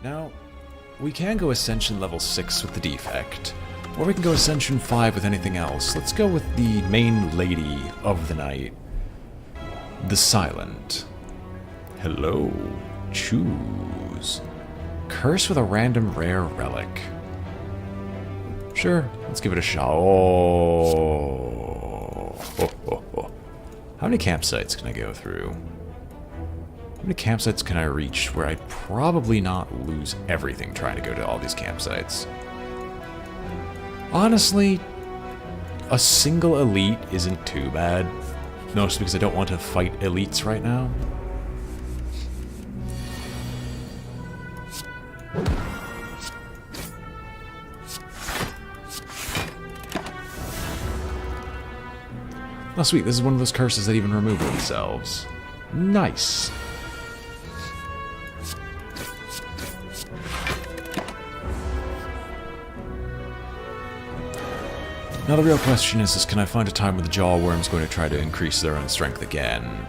Now, we can go Ascension level 6 with the defect, or we can go Ascension 5 with anything else. Let's go with the main lady of the night, the Silent. Hello. Choose. Curse with a random rare relic. Sure, let's give it a shot. Oh. How many campsites can I go through? How many campsites can I reach where I'd probably not lose everything trying to go to all these campsites? Honestly, a single elite isn't too bad. Mostly because I don't want to fight elites right now. Oh sweet, this is one of those curses that even remove themselves. Nice. Now the real question is can I find a time when the jaw worm's going to try to increase their own strength again?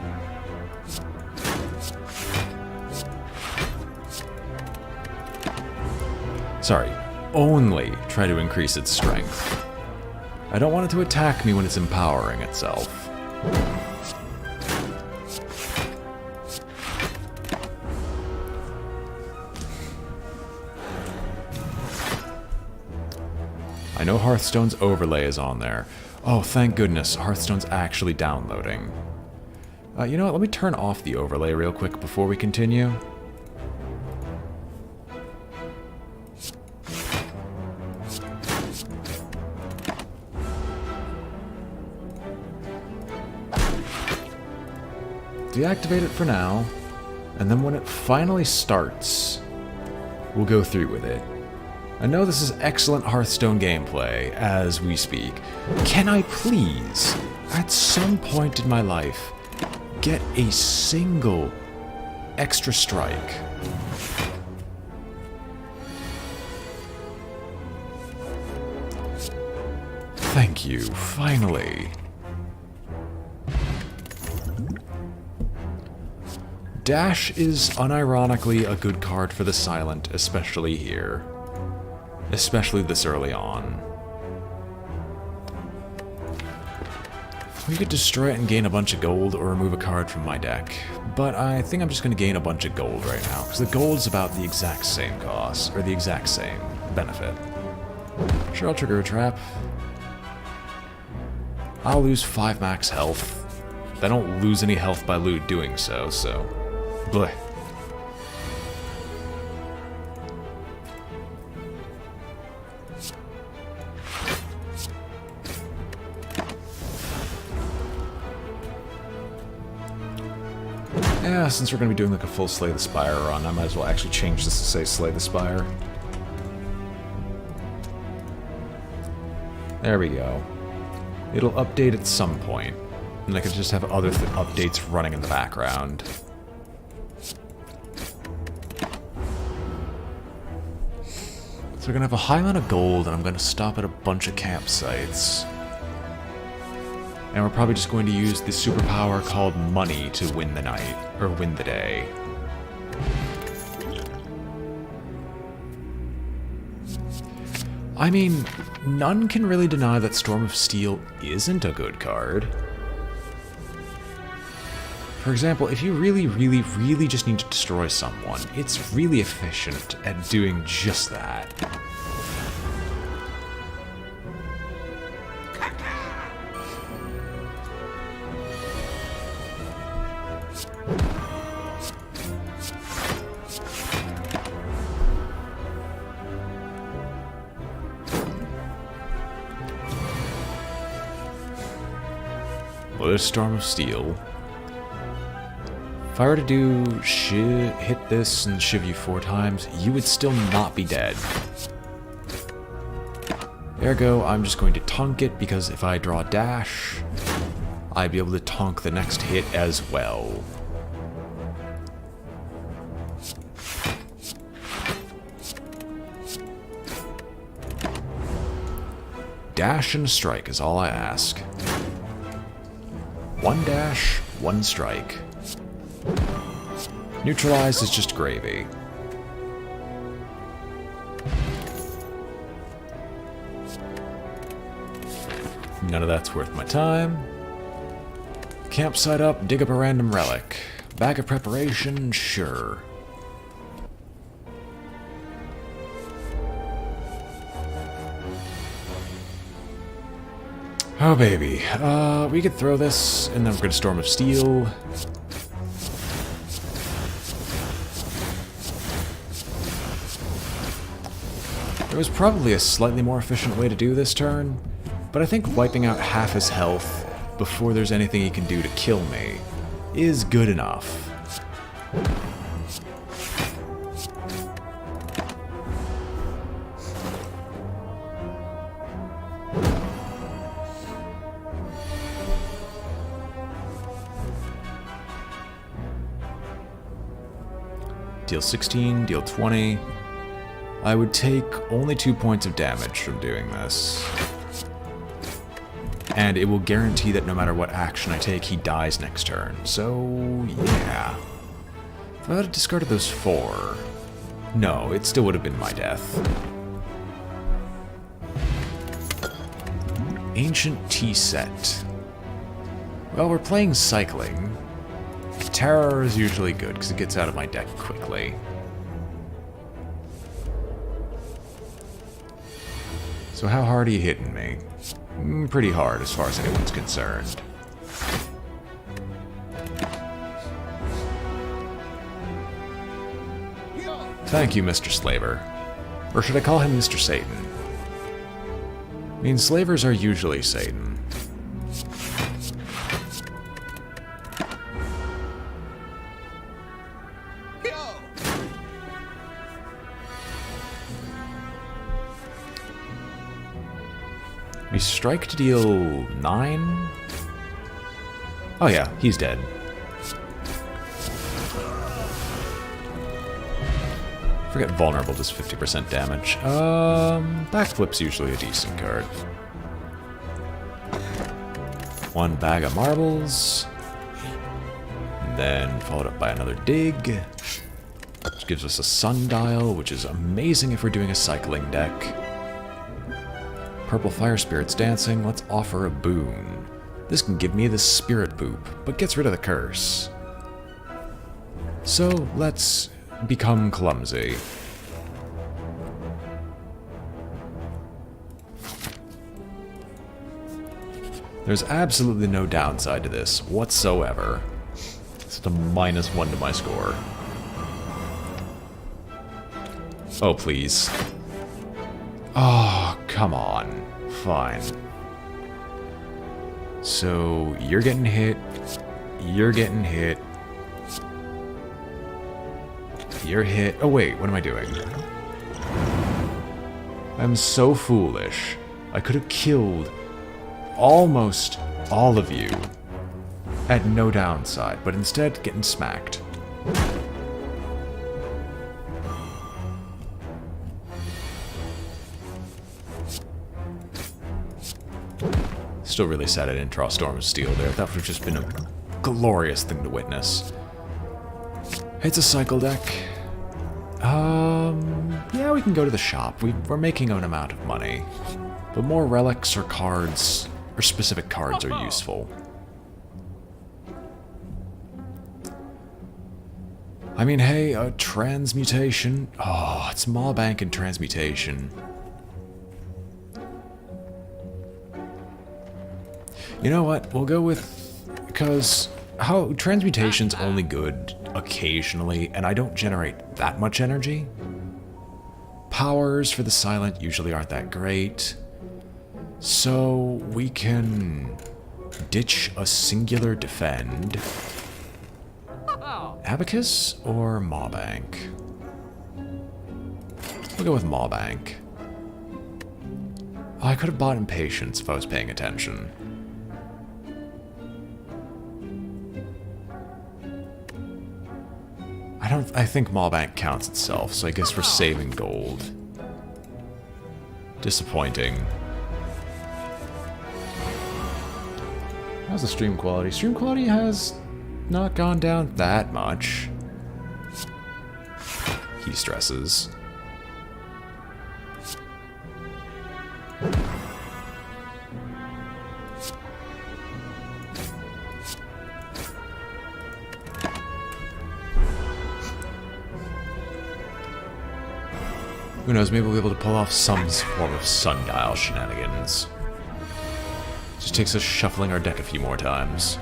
Sorry, only try to increase its strength. I don't want it to attack me when it's empowering itself. I know Hearthstone's overlay is on there. Oh, thank goodness, Hearthstone's actually downloading. You know what, let me turn off the overlay real quick before we continue. Deactivate it for now, and then when it finally starts, we'll go through with it. I know this is excellent Hearthstone gameplay as we speak. Can I please, at some point in my life, get a single extra strike? Thank you, finally. Dash is unironically a good card for the Silent, especially here. Especially this early on. We could destroy it and gain a bunch of gold or remove a card from my deck. But I think I'm just going to gain a bunch of gold right now, because the gold's about the exact same cost, or the exact same benefit. Sure, I'll trigger a trap. I'll lose 5 max health. I don't lose any health by doing so, so... bleh. Yeah, since we're going to be doing like a full Slay the Spire run, I might as well actually change this to say Slay the Spire. There we go. It'll update at some point, and I can just have other updates running in the background. So we're going to have a high amount of gold, and I'm going to stop at a bunch of campsites. And we're probably just going to use the superpower called Money to win the night, or win the day. I mean, none can really deny that Storm of Steel isn't a good card. For example, if you really just need to destroy someone, it's really efficient at doing just that. Well, there's Storm of Steel. If I were to do hit this and shiv you 4 times, you would still not be dead. Ergo, I'm just going to tonk it, because if I draw dash, I'd be able to tonk the next hit as well. Dash and strike is all I ask. 1 dash, 1 strike. Neutralize is just gravy. None of that's worth my time. Campsite up, dig up a random relic. Bag of preparation, sure. Oh baby, we could throw this, and then we're gonna Storm of Steel. There was probably a slightly more efficient way to do this turn, but I think wiping out half his health before there's anything he can do to kill me is good enough. Deal 16, deal 20. I would take only 2 points of damage from doing this. And it will guarantee that no matter what action I take, he dies next turn. So, yeah. If I had discarded those 4... No, it still would have been my death. Ancient Tea Set. Well, we're playing Cycling. Terror is usually good, because it gets out of my deck quickly. So how hard are you hitting me? Pretty hard, as far as anyone's concerned. Thank you, Mr. Slaver. Or should I call him Mr. Satan? I mean, slavers are usually Satan. We strike to deal 9? Oh yeah, he's dead. Forget vulnerable does 50% damage. Backflip's usually a decent card. 1 bag of marbles. And then followed up by another dig. Which gives us a sundial, which is amazing if we're doing a cycling deck. Purple fire spirits dancing, let's offer a boon. This can give me the spirit boop, but gets rid of the curse. So let's become clumsy. There's absolutely no downside to this whatsoever. It's a -1 to my score. Oh, please. Oh, come on. Fine. So, you're getting hit. You're getting hit. You're hit. Oh, wait. What am I doing? I'm so foolish. I could have killed almost all of you at no downside, but instead getting smacked. Still really sad I didn't draw Storm of Steel there. That would have just been a glorious thing to witness. It's a cycle deck. Yeah, we can go to the shop. We're making an amount of money. But more relics or cards, or specific cards are useful. I mean, hey, a transmutation. Oh, it's Maw-Bank and transmutation. You know what? We'll go with... Because how transmutation's only good occasionally, and I don't generate that much energy. Powers for the silent usually aren't that great. So we can ditch a singular defend. Abacus or Maw-Bank? We'll go with Maw-Bank. Oh, I could have bought Impatience if I was paying attention. I think Maw-Bank counts itself, so I guess we're saving gold. Disappointing. How's the stream quality? Stream quality has not gone down that much. He stresses. Who knows, maybe we'll be able to pull off some form of sundial shenanigans. Just takes us shuffling our deck a few more times.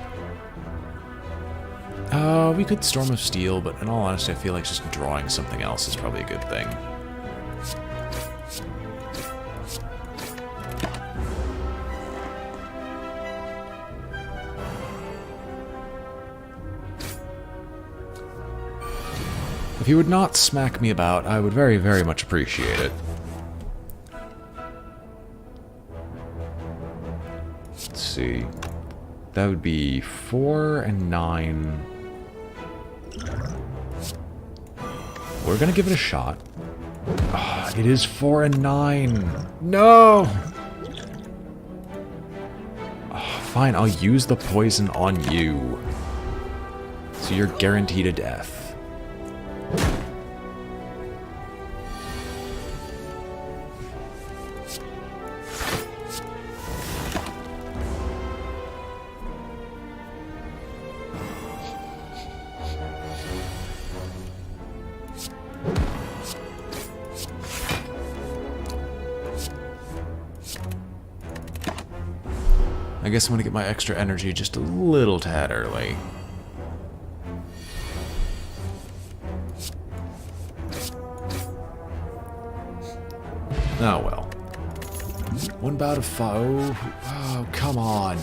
We could Storm of Steel, but in all honesty, I feel like just drawing something else is probably a good thing. If you would not smack me about, I would very, very much appreciate it. Let's see. That would be 4 and 9. We're gonna give it a shot. Oh, it is 4 and 9. No! Oh, fine, I'll use the poison on you. So you're guaranteed a death. I guess I'm gonna get my extra energy just a little tad early. Oh well. One bout of foe. Oh, come on.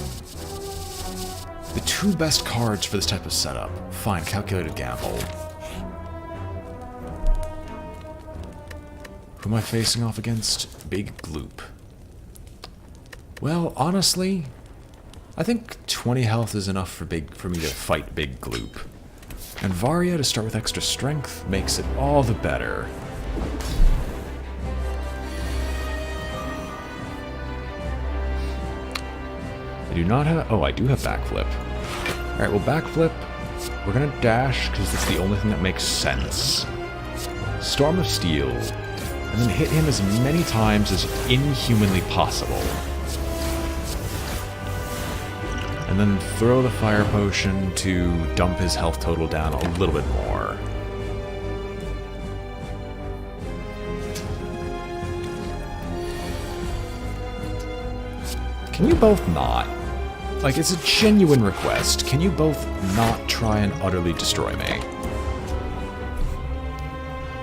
The two best cards for this type of setup. Fine, calculated gamble. Who am I facing off against? Big Gloop. Well, honestly, I think 20 health is enough for me to fight Big Gloop. And Varia to start with extra strength makes it all the better. I do not have... Oh, I do have backflip. Alright, well, backflip. We're gonna dash, because that's the only thing that makes sense. Storm of Steel. And then hit him as many times as inhumanly possible. And then throw the fire potion to dump his health total down a little bit more. Can you both not? Like, it's a genuine request. Can you both not try and utterly destroy me?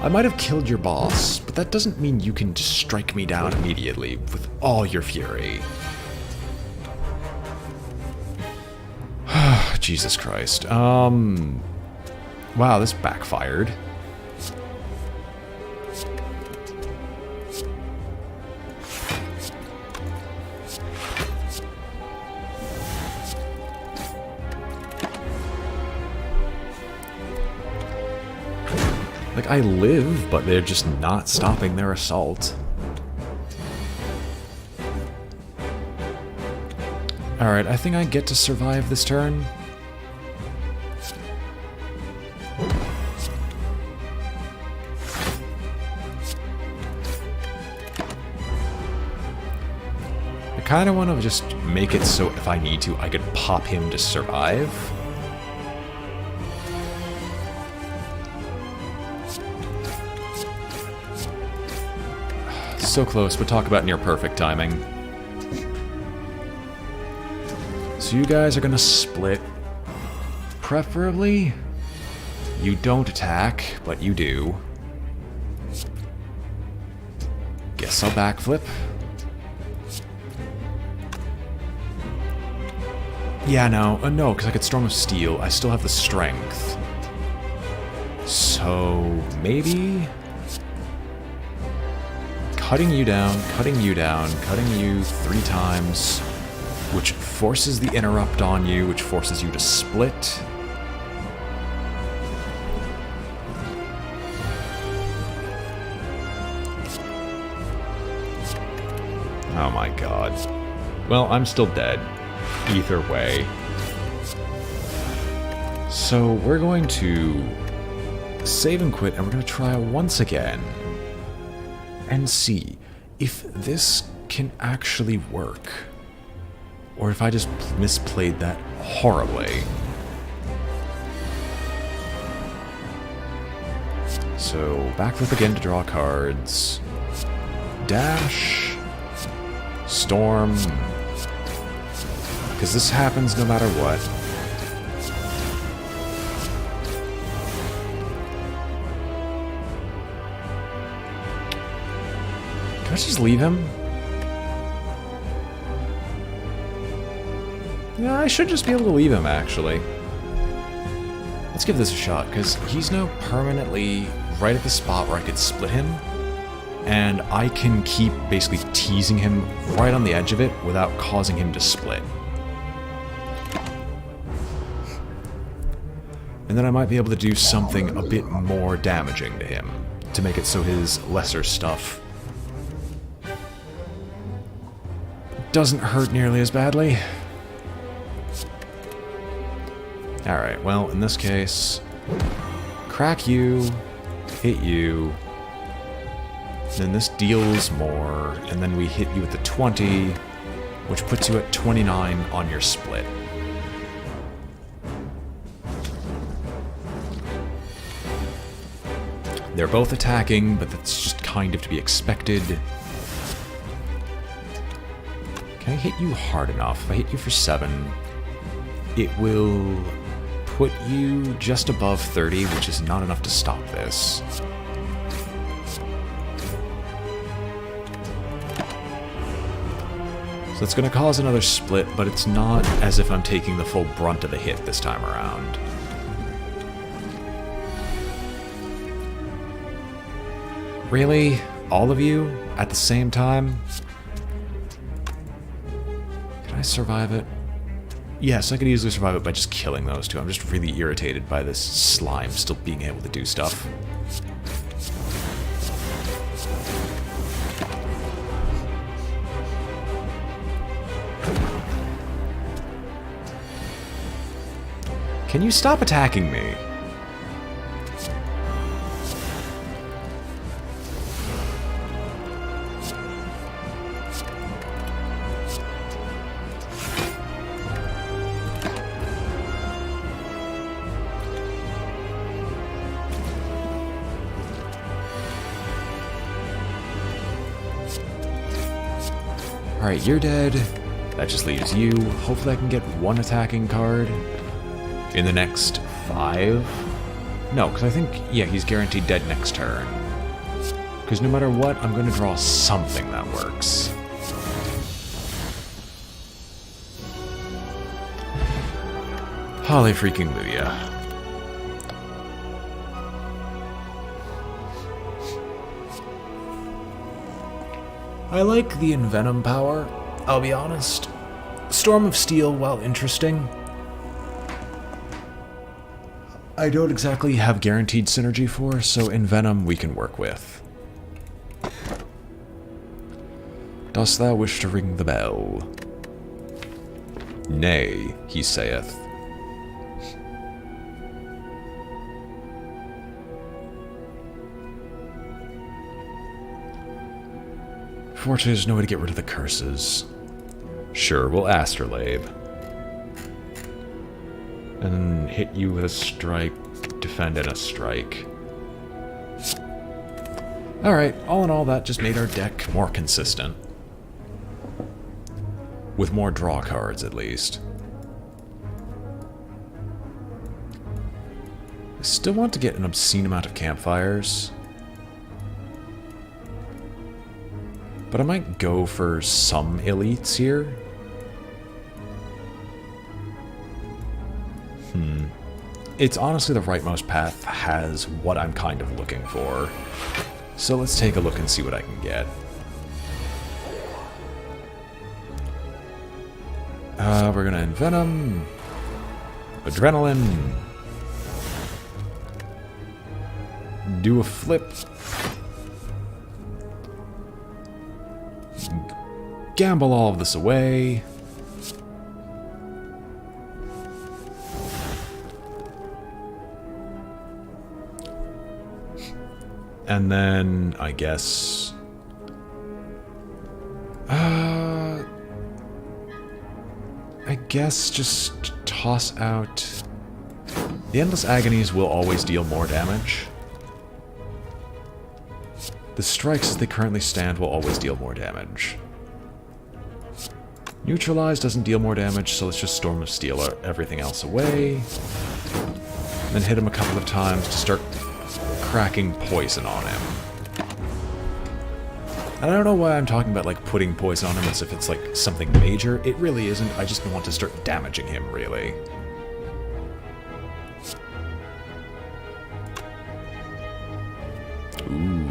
I might have killed your boss, but that doesn't mean you can just strike me down immediately with all your fury. Jesus Christ. Wow, this backfired. Like, I live, but they're just not stopping their assault. Alright, I think I get to survive this turn. I kind of want to just make it so if I need to, I could pop him to survive. So close, but talk about near perfect timing. So you guys are gonna split. Preferably, you don't attack, but you do. Guess I'll backflip. Yeah, no, because I could Storm of Steel. I still have the strength. So, maybe... cutting you down, cutting you 3 times, which forces the interrupt on you, which forces you to split. Oh my god. Well, I'm still dead. Either way. So we're going to save and quit, and we're going to try once again. And see if this can actually work. Or if I just misplayed that horribly. So, backflip again to draw cards. Dash. Storm. Because this happens no matter what. Can I just leave him? Yeah, I should just be able to leave him, actually. Let's give this a shot, because he's now permanently right at the spot where I could split him, and I can keep basically teasing him right on the edge of it without causing him to split. And then I might be able to do something a bit more damaging to him, to make it so his lesser stuff doesn't hurt nearly as badly. Alright, well, in this case, crack you, hit you, then this deals more, and then we hit you with the 20, which puts you at 29 on your split. They're both attacking, but that's just kind of to be expected. Can I hit you hard enough? If I hit you for 7, it will put you just above 30, which is not enough to stop this. So it's going to cause another split, but it's not as if I'm taking the full brunt of the hit this time around. Really? All of you? At the same time? Can I survive it? Yes, I could easily survive it by just killing those two. I'm just really irritated by this slime still being able to do stuff. Can you stop attacking me? Alright, you're dead. That just leaves you. Hopefully I can get one attacking card in the next 5. No, because I think, yeah, he's guaranteed dead next turn. Because no matter what, I'm going to draw something that works. Hallelujah. I like the Envenom power, I'll be honest. Storm of Steel, while interesting, I don't exactly have guaranteed synergy for, so Envenom we can work with. Dost thou wish to ring the bell? Nay, he saith. Fortunately, there's no way to get rid of the curses. Sure, we'll Astrolabe. And then hit you with a strike, defend and a strike. Alright, all in all, that just made our deck more consistent. With more draw cards, at least. I still want to get an obscene amount of campfires. But I might go for some elites here. It's honestly the rightmost path has what I'm kind of looking for. So let's take a look and see what I can get. We're gonna Envenom. Adrenaline. Do a flip. Gamble all of this away. And then, I guess... I guess just toss out... The Endless Agonies will always deal more damage. The strikes as they currently stand will always deal more damage. Neutralize doesn't deal more damage, so let's just Storm of Steel everything else away. Then hit him a couple of times to start cracking poison on him. And I don't know why I'm talking about, like, putting poison on him as if it's, like, something major. It really isn't. I just want to start damaging him, really. Ooh.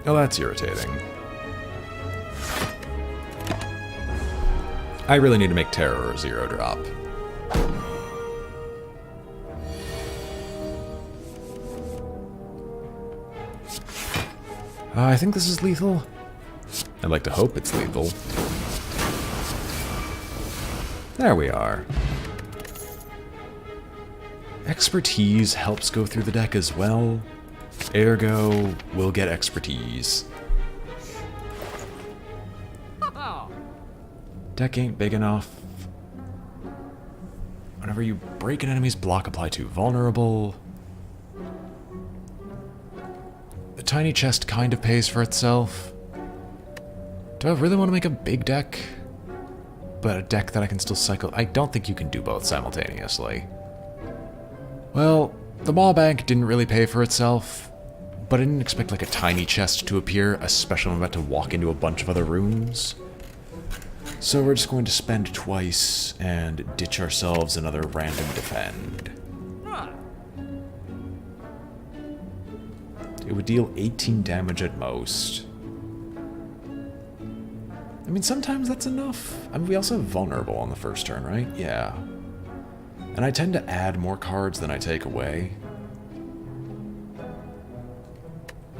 Oh, that's irritating. I really need to make Terror a 0-drop. I think this is lethal. I'd like to hope it's lethal. There we are. Expertise helps go through the deck as well. Ergo, we'll get expertise. Deck ain't big enough. Whenever you break an enemy's block, apply to vulnerable. The tiny chest kind of pays for itself. Do I really want to make a big deck? But a deck that I can still cycle? I don't think you can do both simultaneously. Well, the Maw Bank didn't really pay for itself, but I didn't expect like a tiny chest to appear, especially when I'm about to walk into a bunch of other rooms. So we're just going to spend twice and ditch ourselves another random defend. It would deal 18 damage at most. I mean, sometimes that's enough. I mean, we also have vulnerable on the first turn, right? Yeah. And I tend to add more cards than I take away.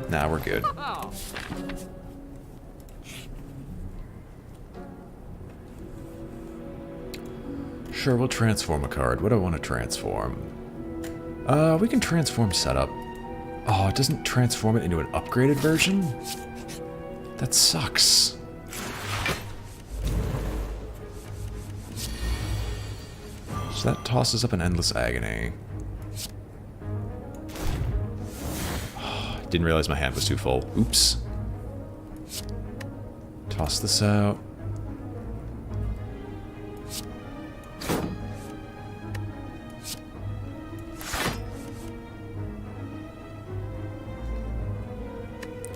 Nah, we're good. Sure, we'll transform a card. What do I want to transform? We can transform setup. Oh, it doesn't transform it into an upgraded version? That sucks. So that tosses up an Endless Agony. Oh, didn't realize my hand was too full. Oops. Toss this out.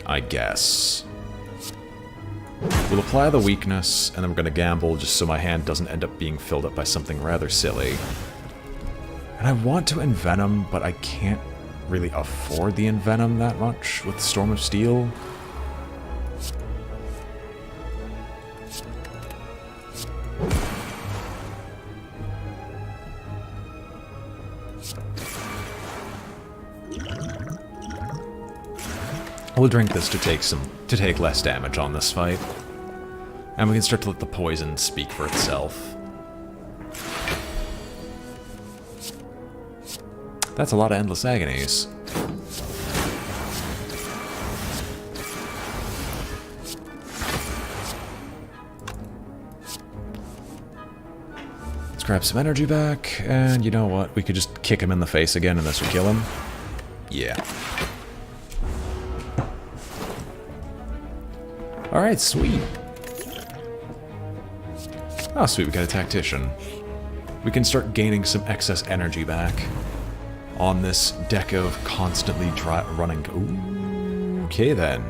I guess. We'll apply the weakness, and then we're going to gamble just so my hand doesn't end up being filled up by something rather silly. And I want to Envenom, but I can't really afford the Envenom that much with Storm of Steel. We'll drink this to take less damage on this fight. And we can start to let the poison speak for itself. That's a lot of Endless Agonies. Let's grab some energy back, and you know what? We could just kick him in the face again and this would kill him. Yeah. Alright, sweet. Oh, sweet, we got a Tactician. We can start gaining some excess energy back on this deck of constantly running. Ooh, okay then.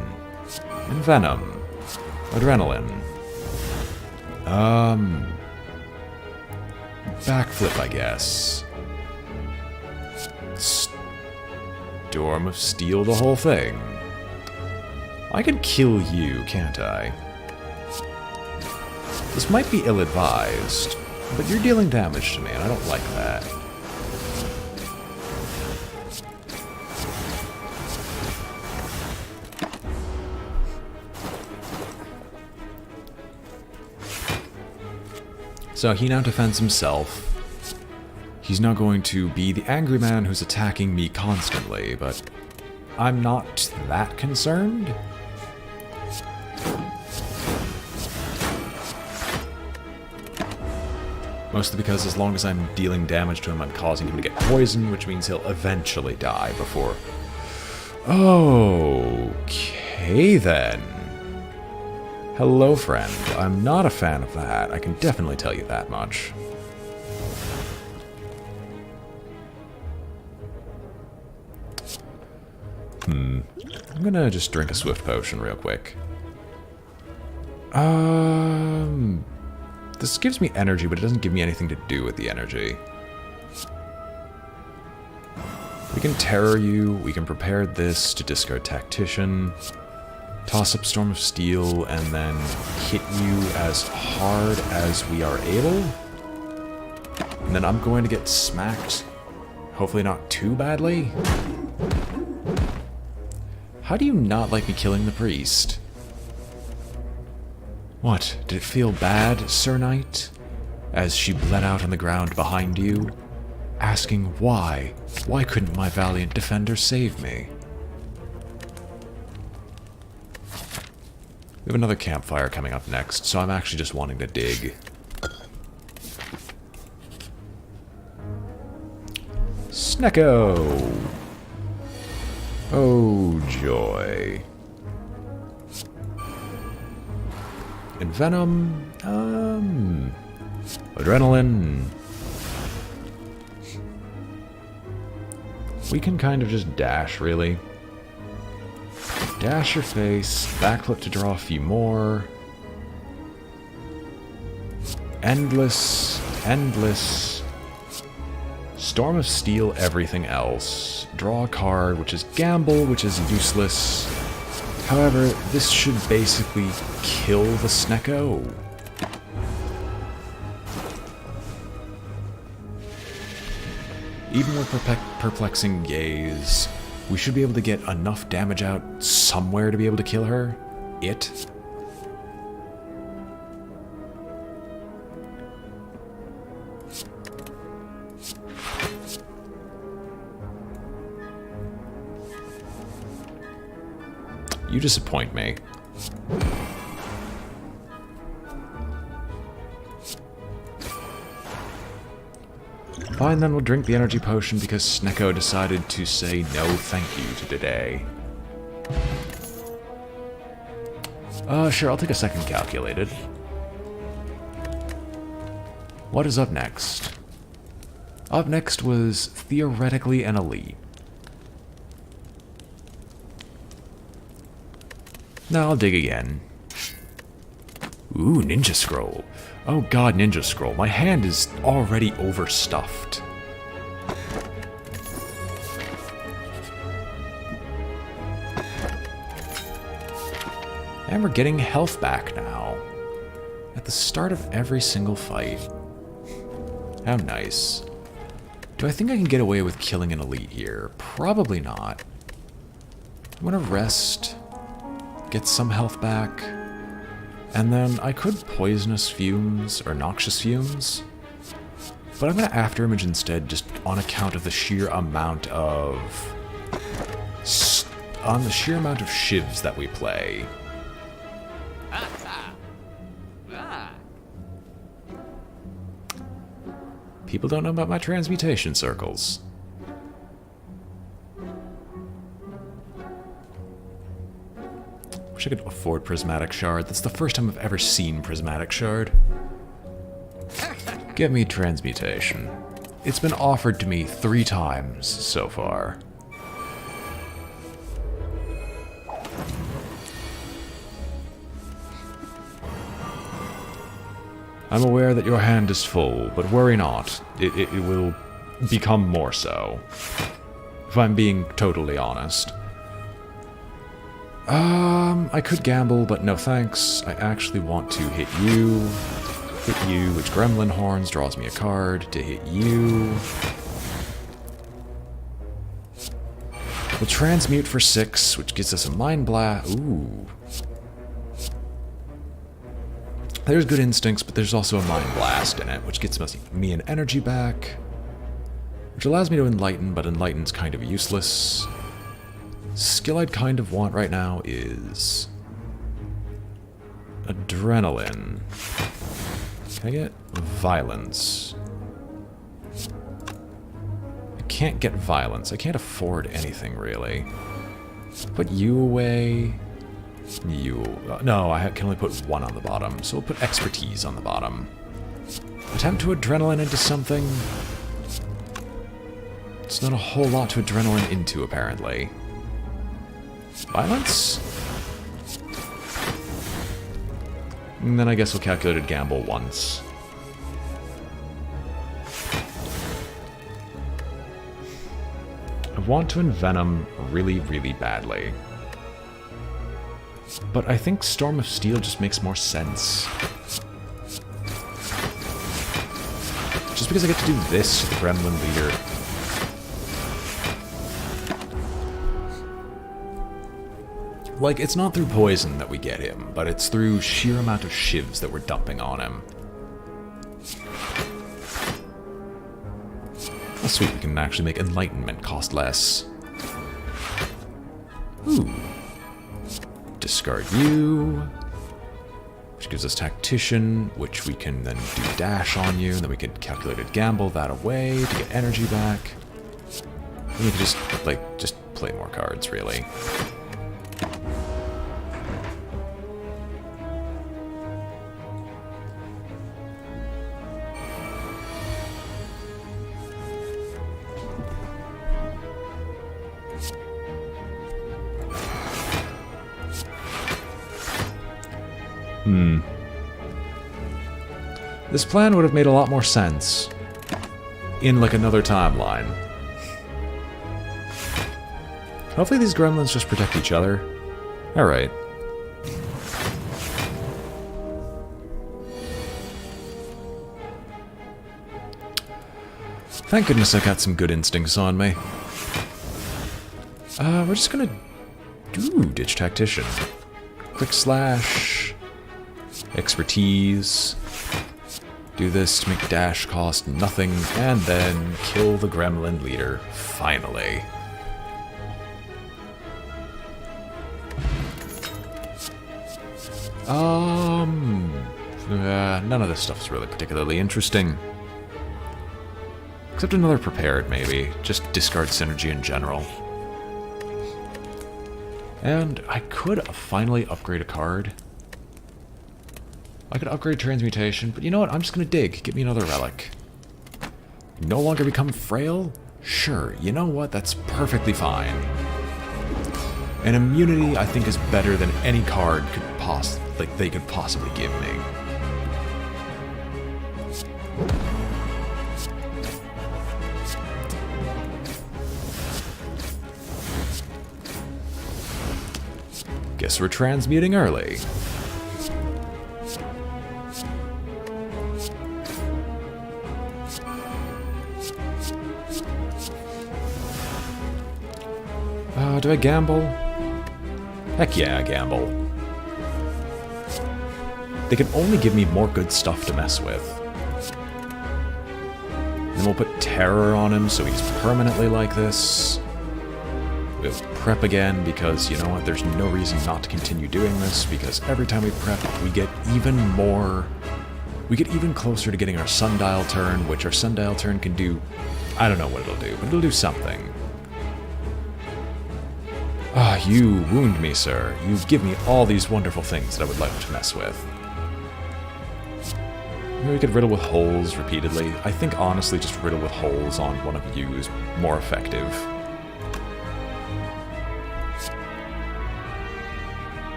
Envenom. Adrenaline. Backflip, I guess. Storm of Steel, the whole thing. I can kill you, can't I? This might be ill-advised, but you're dealing damage to me, and I don't like that. So he now defends himself. He's now going to be the angry man who's attacking me constantly, but I'm not that concerned. Mostly because as long as I'm dealing damage to him, I'm causing him to get poisoned, which means he'll eventually die before Okay, then. Hello, friend. I'm not a fan of that. I can definitely tell you that much. I'm gonna just drink a swift potion real quick. This gives me energy, but it doesn't give me anything to do with the energy. We can terror you, we can prepare this to discard Tactician, toss up Storm of Steel, and then hit you as hard as we are able. And then I'm going to get smacked, hopefully not too badly. How do you not like me killing the priest? What, did it feel bad, Sir Knight? As she bled out on the ground behind you, asking why? Why couldn't my valiant defender save me? We have another campfire coming up next, so I'm actually just wanting to dig. Snecko! Oh, joy. And Venom, Adrenaline. We can kind of just dash, really. Dash your face, backflip to draw a few more. Endless, endless. Storm of Steel, everything else. Draw a card, which is gamble, which is useless. However, this should basically kill the Snecko. Even with Perplexing Gaze, we should be able to get enough damage out somewhere to be able to kill her. It. You disappoint me. Fine, then we'll drink the energy potion because Snecko decided to say no thank you to today. Sure, I'll take a second calculated. What is up next? Up next was theoretically an elite. Now I'll dig again. Ooh, Ninja Scroll. Oh god, Ninja Scroll. My hand is already overstuffed. And we're getting health back now. At the start of every single fight. How nice. Do I think I can get away with killing an elite here? Probably not. I'm gonna rest. Get some health back. And then I could Poisonous Fumes or Noxious Fumes. But I'm gonna After Image instead, just on account of the sheer amount of... shivs that we play. People don't know about my transmutation circles. Wish I could afford Prismatic Shard. That's the first time I've ever seen Prismatic Shard. Give me Transmutation. It's been offered to me 3 times so far. I'm aware that your hand is full, but worry not. It will become more so. If I'm being totally honest. I could gamble, but no thanks. I actually want to hit you. Hit you, which Gremlin Horns draws me a card to hit you. We'll transmute for 6, which gives us a Mind Blast. Ooh. There's good instincts, but there's also a Mind Blast in it, which gets me an energy back. Which allows me to Enlighten, but Enlighten's kind of useless. Skill I'd kind of want right now is... Adrenaline. Can I get Violence? I can't get Violence. I can't afford anything, really. Put you away. You... no, I can only put one on the bottom, so we'll put expertise on the bottom. Attempt to adrenaline into something. It's not a whole lot to adrenaline into, apparently. Violence? And then I guess we'll calculated gamble once. I want to envenom really, really badly. But I think Storm of Steel just makes more sense. Just because I get to do this to the Gremlin leader. Like, it's not through poison that we get him, but it's through sheer amount of shivs that we're dumping on him. Oh, sweet, we can actually make Enlightenment cost less. Ooh. Discard you. Which gives us Tactician, which we can then do Dash on you, and then we can Calculated Gamble that away to get energy back. And we can just, like, just play more cards, really. This plan would have made a lot more sense in, like, another timeline. Hopefully these gremlins just protect each other. Alright. Thank goodness I got some good instincts on me. We're just gonna... Ooh, Ditch Tactician. Quick Slash. Expertise. Do this to make Dash cost nothing, and then kill the Gremlin leader, finally. None of this stuff is really particularly interesting. Except another prepared, maybe. Just discard synergy in general. And I could finally upgrade a card. I could upgrade Transmutation, but you know what? I'm just gonna dig. Get me another relic. No longer become frail? Sure, you know what? That's perfectly fine. And immunity, I think, is better than any card they could possibly give me. Guess we're transmuting early. Do I gamble? Heck yeah, I gamble. They can only give me more good stuff to mess with. Then we'll put Terror on him so he's permanently like this. We'll prep again because, you know what, there's no reason not to continue doing this, because every time we prep, we get even more... We get even closer to getting our Sundial turn, which our Sundial turn can do... I don't know what it'll do, but it'll do something. Ah, you wound me, sir. You give me all these wonderful things that I would like to mess with. Maybe we could riddle with holes repeatedly. I think, honestly, just riddle with holes on one of you is more effective.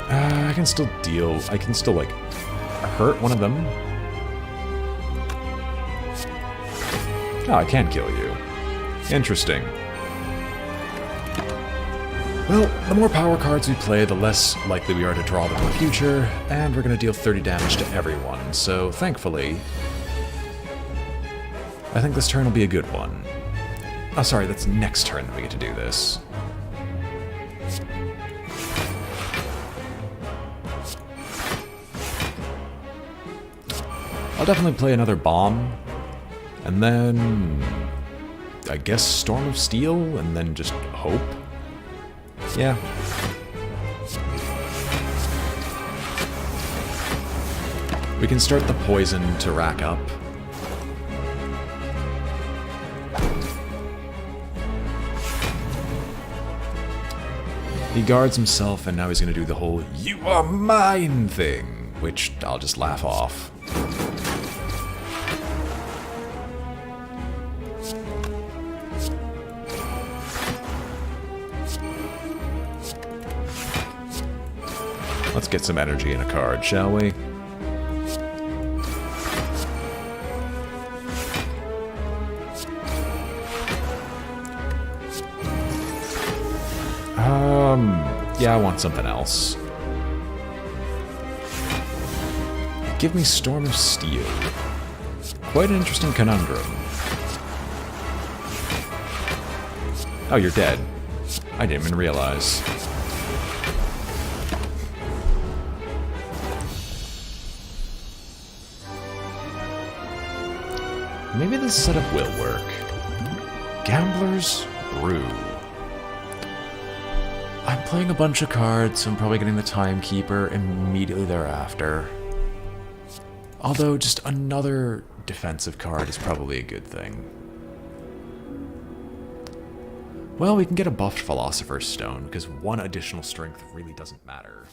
I can still deal... I can still, like, hurt one of them. Oh, I can kill you. Interesting. Well, the more power cards we play, the less likely we are to draw them in the future, and we're going to deal 30 damage to everyone, so thankfully... I think this turn will be a good one. Oh, sorry, that's next turn that we get to do this. I'll definitely play another bomb. And then, I guess Storm of Steel, and then just hope? Yeah. We can start the poison to rack up. He guards himself, and now he's going to do the whole "you are mine" thing, which I'll just laugh off. Let's get some energy in a card, shall we? Yeah, I want something else. Give me Storm of Steel. Quite an interesting conundrum. Oh, you're dead. I didn't even realize. Maybe this setup will work. Gambler's Brew. I'm playing a bunch of cards, so I'm probably getting the Timekeeper immediately thereafter. Although, just another defensive card is probably a good thing. Well, we can get a buffed Philosopher's Stone, because one additional strength really doesn't matter.